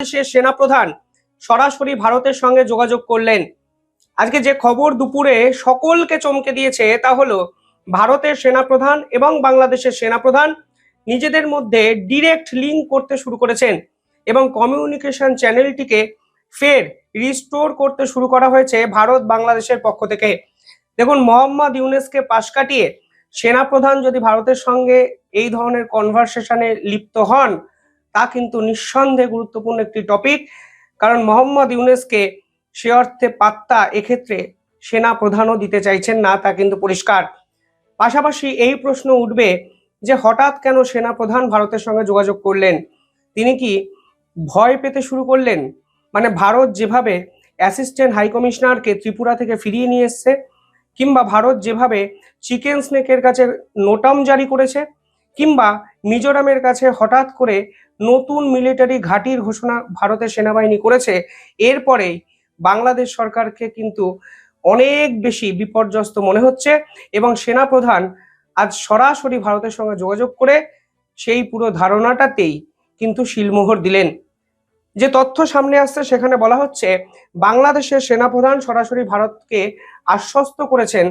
বাংলাদেশের সেনাপ্রধান সরাসরি ভারতের সঙ্গে যোগাযোগ করলেন। আজকে যে খবর দুপুরে সকলকে চমকে দিয়েছে তা হলো ভারতের সেনাপ্রধান এবং বাংলাদেশের সেনাপ্রধান নিজেদের মধ্যে ডিরেক্ট লিঙ্ক করতে শুরু করেছেন এবং কমিউনিকেশন চ্যানেলটিকে ফের রিস্টোর করতে শুরু করা হয়েছে ভারত বাংলাদেশের পক্ষ থেকে। দেখুন, মোহাম্মদ ইউনূসকে পাশ কাটিয়ে সেনাপ্রধান যদি ভারতের সঙ্গে এই ধরনের কনভারসেশনে লিপ্ত হন তা কিন্তু নিঃসন্দেহে গুরুত্বপূর্ণ একটি টপিক, কারণ মোহাম্মদ ইউনূসকে সে অর্থে পাত্তা এক্ষেত্রে সেনা প্রধানও দিতে চাইছেন না, তা কিন্তু পরিষ্কার। পাশাপাশি এই প্রশ্ন উঠবে যে হঠাৎ কেন সেনা প্রধান ভারতের সঙ্গে যোগাযোগ করলেন? তিনি কি ভয় পেতে শুরু করলেন? মানে ভারত যেভাবে অ্যাসিস্ট্যান্ট হাই কমিশনারকে ত্রিপুরা থেকে ফিরিয়ে নিয়ে এসছে, কিংবা ভারত যেভাবে চিকেন স্নেকের কাছে নোটাম জারি করেছে, কিংবা মিজোরামের কাছে হঠাৎ করে নতুন মিলিটারি ঘাঁটির ঘোষণা ভারতের সেনাবাহিনী করেছে, এরপরেই বাংলাদেশ সরকারকে কিন্তু অনেক বেশি বিপর্যস্ত মনে হচ্ছে এবং সেনাপ্রধান আজ সরাসরি ভারতের সঙ্গে যোগাযোগ করে সেই পুরো ধারণাটাতেই কিন্তু শিলমোহর দিলেন। যে তথ্য সামনে আসছে সেখানে বলা হচ্ছে বাংলাদেশের সেনাপ্রধান সরাসরি ভারতকে আশ্বস্ত করেছেন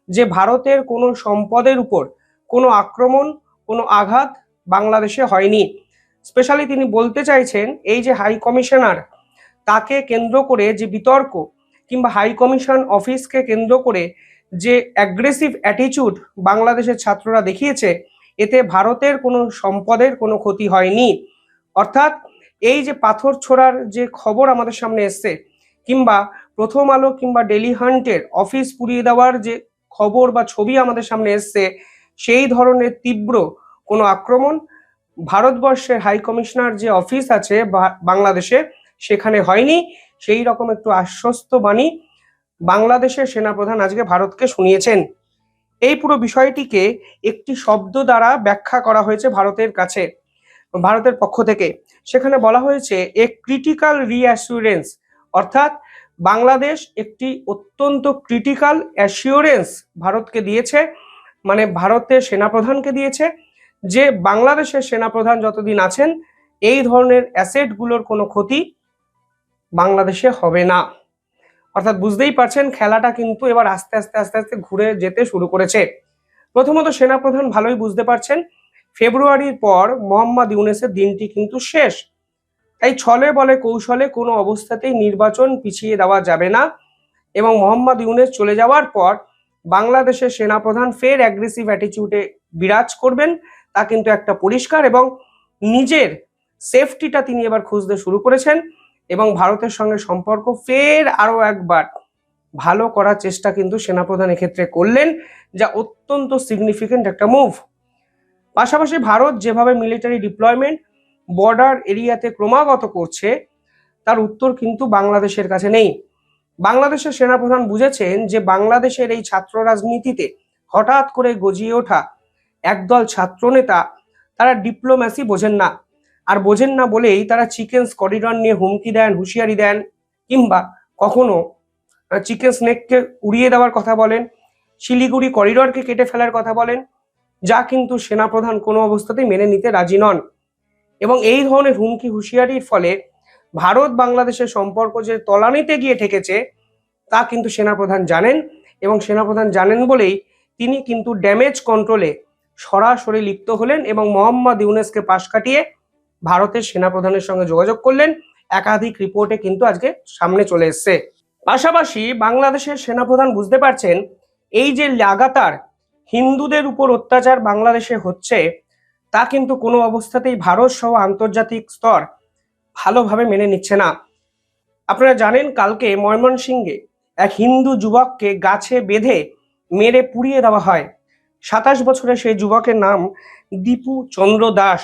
যে ভারতের কোনো সম্পদের উপর কোনো আক্রমণ, কোনো আঘাত বাংলাদেশে হয়নি। স্পেশালি তিনি বলতে চাইছেন এই যে হাই কমিশনার, তাকে কেন্দ্র করে যে বিতর্ক, কিংবা হাই কমিশন অফিসকে কেন্দ্র করে যে অ্যাগ্রেসিভ অ্যাটিটিউড বাংলাদেশের ছাত্ররা দেখিয়েছে, এতে ভারতের কোনো সম্পদের কোনো ক্ষতি হয়নি। অর্থাৎ এই যে পাথর ছোড়ার যে খবর আমাদের সামনে এসছে, কিংবা প্রথম আলো কিংবা ডেলি হান্টের অফিস পুড়িয়ে দেওয়ার যে খবর বা ছবি আমাদের সামনে এসছে, সেই ধরনের তীব্র কোনো আক্রমণ ভারতবর্ষের হাই কমিশনার যে অফিস আছে বাংলাদেশে সেখানে হয়নি। সেই রকম একটু আশ্বস্ত বাণী বাংলাদেশের সেনাপ্রধান আজকে ভারতকে শুনিয়েছেন। এই পুরো বিষয়টিকে একটি শব্দ দ্বারা ব্যাখ্যা করা হয়েছে ভারতের কাছে, ভারতের পক্ষ থেকে। সেখানে বলা হয়েছে এ ক্রিটিক্যাল রিঅ্যাসুরেন্স, অর্থাৎ বাংলাদেশ একটি অত্যন্ত ক্রিটিক্যাল অ্যাসিওরেন্স ভারতকে দিয়েছে, মানে ভারতের সেনাপ্রধানকে দিয়েছে, যে বাংলাদেশের সেনাপ্রধান যতদিন আছেন এই ধরনের অ্যাসেটগুলোর কোনো ক্ষতি বাংলাদেশে হবে না। অর্থাৎ বুঝতেই পারছেন খেলাটা কিন্তু এবার আস্তে আস্তে আস্তে আস্তে ঘুরে যেতে শুরু করেছে। প্রথমত সেনাপ্রধান ভালোই বুঝতে পারছেন ফেব্রুয়ারির পর মোহাম্মদ ইউনূসের দিনটি কিন্তু শেষ। তাই ছলে বলে কৌশলে কোনো অবস্থাতেই নির্বাচন পিছিয়ে দেওয়া যাবে না এবং মোহাম্মদ ইউনূস চলে যাওয়ার পর বাংলাদেশের সেনাপ্রধান ফের অ্যাগ্রেসিভ অ্যাটিটিউডে বিরাজ করবেন, তা কিন্তু একটা পরিষ্কার। এবং নিজের সেফটিটা তিনি এবার খুঁজতে শুরু করেছেন এবং ভারতের সঙ্গে সম্পর্ক ফের আরো একবার ভালো করার চেষ্টা কিন্তু সেনাপ্রধান এক্ষেত্রে করলেন, যা অত্যন্ত সিগনিফিকেন্ট একটা মুভ। পাশাপাশি ভারত যেভাবে মিলিটারি ডিপ্লয়মেন্ট বর্ডার এরিয়াতে ক্রমাগত করছে, তার উত্তর কিন্তু বাংলাদেশের কাছে নেই। বাংলাদেশের সেনাপ্রধান বুঝেছেন যে বাংলাদেশের এই ছাত্র রাজনীতিতে হঠাৎ করে গজিয়ে ওঠা একদল ছাত্রনেতা, তারা ডিপ্লোম্যাসি বোঝেন না, আর বোঝেন না বলেই তারা চিকেন করিডর নিয়ে হুমকি দেন, হুঁশিয়ারি দেন, কিংবা কখনো চিকেন স্নেককে উড়িয়ে দেওয়ার কথা বলেন, শিলিগুড়ি করিডরকে কেটে ফেলার কথা বলেন, যা কিন্তু সেনাপ্রধান কোনো অবস্থাতেই মেনে নিতে রাজি নন। এবং এই ধরনের হুমকি হুঁশিয়ারির ফলে ভারত বাংলাদেশের সম্পর্ক যে তলানিতে গিয়ে ঠেকেছে তা কিন্তু সেনাপ্রধান জানেন, এবং সেনাপ্রধান জানেন বলেই তিনি কিন্তু ড্যামেজ কন্ট্রোলে সরাসরি লিপ্ত হলেন এবং মোহাম্মদ ইউনূসকে পাশ কাটিয়ে ভারতের সেনাপ্রধানের সঙ্গে যোগাযোগ করলেন। একাধিক রিপোর্টে কিন্তু আজকে সামনে চলে এসছে। পাশাপাশি বাংলাদেশের সেনাপ্রধান বুঝতে পারছেন এই যে লাগাতার হিন্দুদের উপর অত্যাচার বাংলাদেশে হচ্ছে, তা কিন্তু কোনো অবস্থাতেই ভারত সহ আন্তর্জাতিক স্তর ভালোভাবে মেনে নিচ্ছে না। আপনারা জানেন কালকে ময়মনসিংহে এক হিন্দু যুবককে গাছে বেঁধে মেরে পুড়িয়ে দেওয়া হয়। 27 বছরের সেই যুবকের নাম দীপু চন্দ্র দাস।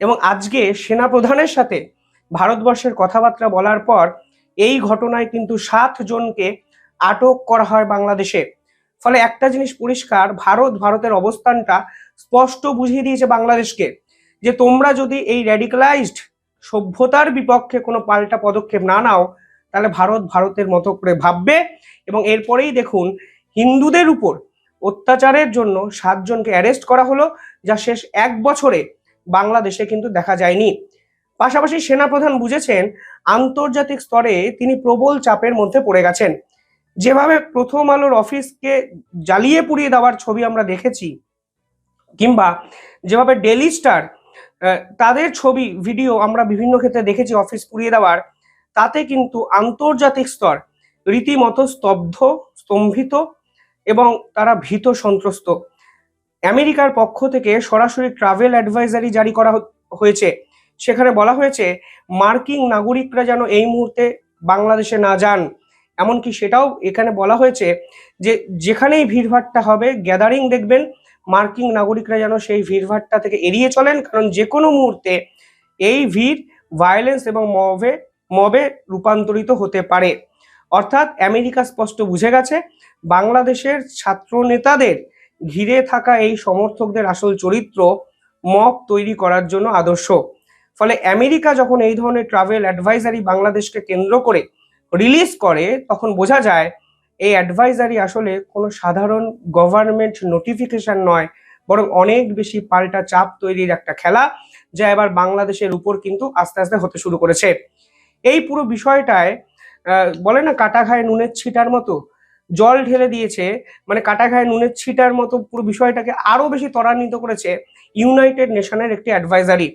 এবং আজকে সেনাপ্রধানের সাথে ভারতবর্ষের কথাবার্তা বলার পর এই ঘটনায় কিন্তু 7 জনকে আটক করা হয় বাংলাদেশে। ফলে একটা জিনিস পরিষ্কার, ভারতের অবস্থানটা স্পষ্ট বুঝিয়ে দিয়েছে বাংলাদেশকে যে তোমরা যদি এই র্যাডিক্যালাইজড সভ্যতার বিপক্ষে কোনো পাল্টা পদক্ষেপ না নাও, তাহলে ভারতের মতো করে ভাববে। এবং এরপরেই দেখুন হিন্দুদের উপর অত্যাচারের জন্য 7 জনকে অ্যারেস্ট করা হলো, যা শেষ 1 বছরে বাংলাদেশে কিন্তু দেখা যায়নি। পাশাপাশি সেনাপ্রধান বুঝেছেন আন্তর্জাতিক স্তরে তিনি প্রবল চাপের মধ্যে পড়ে গেছেন। যেভাবে প্রথম আলোর অফিসকে জ্বালিয়ে পুড়িয়ে দেওয়ার ছবি আমরা দেখেছি, কিংবা যেভাবে ডেইলি স্টার তাদের ছবি ভিডিও আমরা বিভিন্ন ক্ষেত্রে দেখেছি অফিস পুড়িয়ে দেওয়ার, তাতে কিন্তু আন্তর্জাতিক স্তর রীতিমতো স্তম্ভিত এবং তারা ভীত সন্ত্রস্ত। আমেরিকার পক্ষ থেকে সরাসরি ট্রাভেল অ্যাডভাইজারি জারি করা হয়েছে। সেখানে বলা হয়েছে মার্কিন নাগরিকরা যেন এই মুহূর্তে বাংলাদেশে না যান। এমনকি সেটাও এখানে বলা হয়েছে যে যেখানেই ভিড়ভাট্টা হবে, গ্যাদারিং দেখবেন, মার্কিন নাগরিকরা যেন সেই ভিড়ভাট্টা থেকে এড়িয়ে চলেন, কারণ যে কোনো মুহূর্তে এই ভিড় ভায়োলেন্স এবং মবে রূপান্তরিত হতে পারে। অর্থাৎ আমেরিকা স্পষ্ট বুঝে গেছে বাংলাদেশের ছাত্র নেতাদের ঘিরে থাকা এই সমর্থকদের আসল চরিত্র মব তৈরি করার জন্য আদর্শ। ফলে আমেরিকা যখন এই ধরনের ট্রাভেল অ্যাডভাইজারি বাংলাদেশকে কেন্দ্র করে রিলিজ করে, তখন বোঝা যায় এই অ্যাডভাইজারি আসলে কোনো সাধারণ গভর্নমেন্ট নোটিফিকেশন নয়, বরং অনেক বেশি পাল্টা চাপ তৈরির একটা খেলা, যা এবার বাংলাদেশের উপর কিন্তু আস্তে আস্তে হতে শুরু করেছে। এই পুরো বিষয়টায় বলে না কাটা ঘায়ে নুনের ছিটার মতো জল ঢেলে দিয়েছে, মানে কাটা ঘায়ে নুনের ছিটার মতো পুরো বিষয়টাকে আরো বেশি ত্বরান্বিত করেছে ইউনাইটেড নেশনের একটি অ্যাডভাইজারি।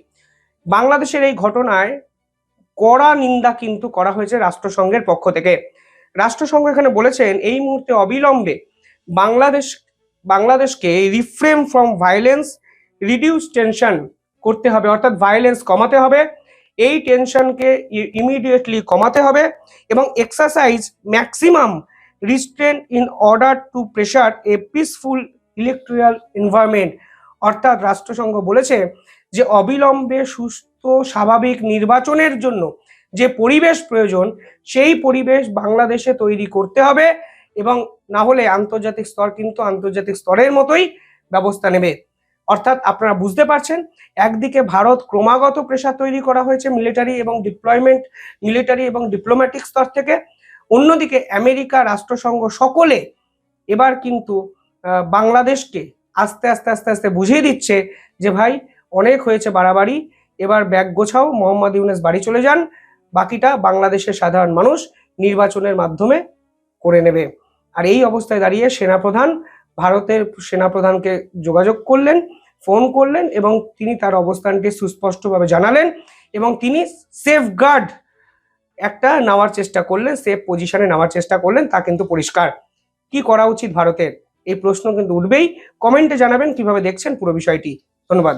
বাংলাদেশের এই ঘটনায় কড়া নিন্দা কিন্তু করা হয়েছে রাষ্ট্রসংঘের পক্ষ থেকে। রাষ্ট্রসংঘ এখানে বলেছেন এই মুহূর্তে অবিলম্বে বাংলাদেশকে refrain from violence, reduce tension করতে হবে, অর্থাৎ ভায়োলেন্স কমাতে হবে, এই টেনশনকে ইমিডিয়েটলি কমাতে হবে এবং exercise maximum restraint in order to preserve a peaceful electoral environment. অর্থাৎ রাষ্ট্রসংঘ বলেছে যে অবিলম্বে সুস্থ স্বাভাবিক নির্বাচনের জন্য যে পরিবেশ প্রয়োজন, সেই পরিবেশ বাংলাদেশে তৈরি করতে হবে, এবং না হলে আন্তর্জাতিক স্তর কিন্তু আন্তর্জাতিক স্তরের মতোই ব্যবস্থা নেবে। অর্থাৎ আপনারা বুঝতে পারছেন, একদিকে ভারত ক্রমাগত প্রেশার তৈরি করা হয়েছে মিলিটারি এবং ডিপ্লোম্যাটিক স্তর থেকে, অন্যদিকে আমেরিকা, রাষ্ট্রসংঘ সকলে এবার কিন্তু বাংলাদেশকে আস্তে আস্তে আস্তে আস্তে বুঝিয়ে দিচ্ছে যে ভাই অনেক হয়েছে বাড়াবাড়ি, এবার ব্যাগ গোছাও, মোহাম্মদ ইউনূস বাড়ি চলে যান, বাকিটা বাংলাদেশের সাধারণ মানুষ নির্বাচনের মাধ্যমে করে নেবে। আর এই অবস্থায় দাঁড়িয়ে ভারতের সেনাপ্রধানকে যোগাযোগ করলেন, ফোন করলেন এবং তিনি তার অবস্থানটি সুস্পষ্টভাবে জানালেন এবং তিনি সেফগার্ড একটা নেওয়ার চেষ্টা করলেন, সেফ পজিশনে নেওয়ার চেষ্টা করলেন। তা কিন্তু পরিষ্কার। কি করা উচিত ভারতের, এই প্রশ্ন কিন্তু উঠবেই। কমেন্টে জানাবেন কিভাবে দেখছেন পুরো বিষয়টি। ধন্যবাদ।